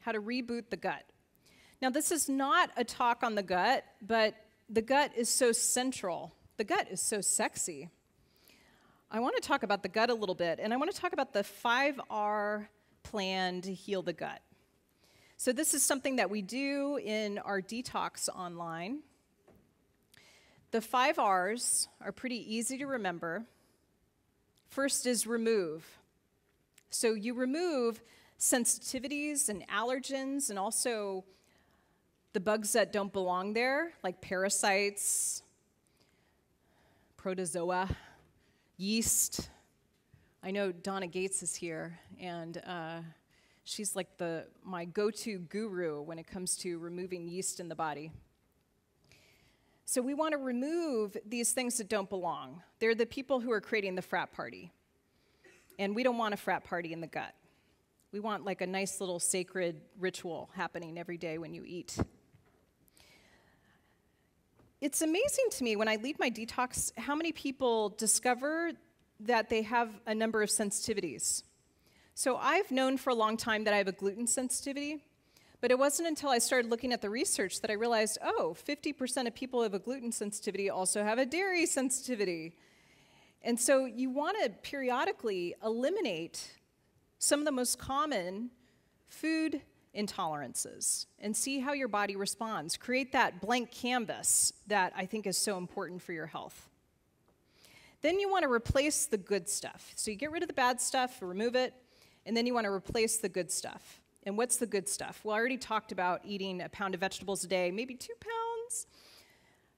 how to reboot the gut. Now, this is not a talk on the gut, but the gut is so central. The gut is so sexy. I want to talk about the gut a little bit, and I want to talk about the 5R plan to heal the gut. So this is something that we do in our detox online. The 5 R's are pretty easy to remember. First is remove. So you remove sensitivities and allergens and also the bugs that don't belong there, like parasites, protozoa, yeast. I know Donna Gates is here, and she's like my go-to guru when it comes to removing yeast in the body. So we want to remove these things that don't belong. They're the people who are creating the frat party. And we don't want a frat party in the gut. We want like a nice little sacred ritual happening every day when you eat. It's amazing to me when I lead my detox how many people discover that they have a number of sensitivities. So I've known for a long time that I have a gluten sensitivity, but it wasn't until I started looking at the research that I realized, 50% of people who have a gluten sensitivity also have a dairy sensitivity. And so you want to periodically eliminate some of the most common food intolerances and see how your body responds. Create that blank canvas that I think is so important for your health. Then you want to replace the good stuff. So you get rid of the bad stuff, remove it, and then you want to replace the good stuff. And what's the good stuff? Well, I already talked about eating a pound of vegetables a day, maybe 2 pounds.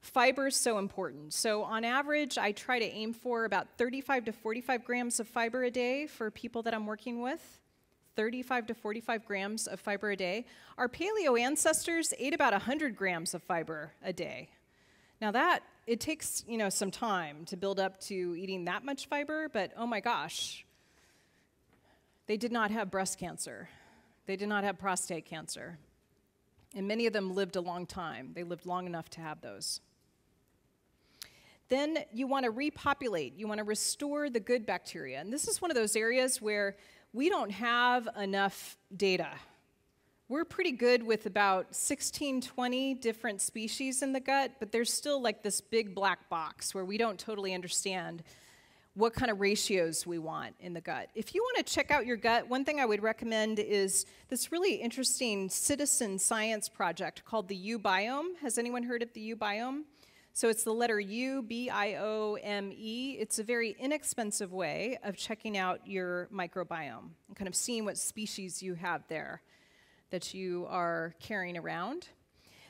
Fiber is so important. So on average, I try to aim for about 35 to 45 grams of fiber a day for people that I'm working with. 35 to 45 grams of fiber a day. Our paleo ancestors ate about 100 grams of fiber a day. Now it takes, some time to build up to eating that much fiber, but oh my gosh, they did not have breast cancer. They did not have prostate cancer. And many of them lived a long time. They lived long enough to have those. Then you want to repopulate. You want to restore the good bacteria. And this is one of those areas where we don't have enough data. We're pretty good with about 16, 20 different species in the gut, but there's still like this big black box where we don't totally understand what kind of ratios we want in the gut. If you want to check out your gut, one thing I would recommend is this really interesting citizen science project called the U-Biome. Has anyone heard of the U-Biome? So it's the letter U, B-I-O-M-E. It's a very inexpensive way of checking out your microbiome and kind of seeing what species you have there that you are carrying around.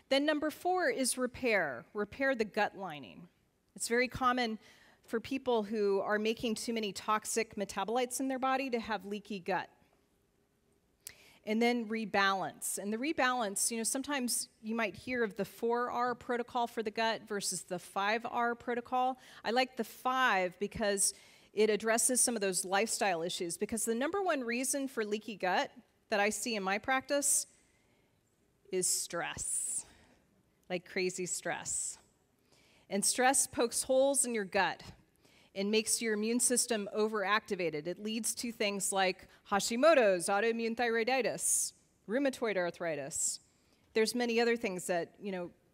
Then number 4 is repair. Repair the gut lining. It's very common for people who are making too many toxic metabolites in their body to have leaky gut. And then rebalance. And the rebalance, sometimes you might hear of the 4R protocol for the gut versus the 5R protocol. I like the 5 because it addresses some of those lifestyle issues, because the number one reason for leaky gut that I see in my practice is stress, like crazy stress. And stress pokes holes in your gut and makes your immune system overactivated. It leads to things like Hashimoto's, autoimmune thyroiditis, rheumatoid arthritis. There's many other things that,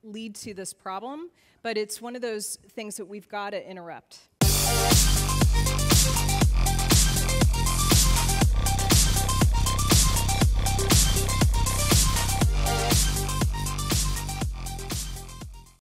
lead to this problem, but it's one of those things that we've got to interrupt.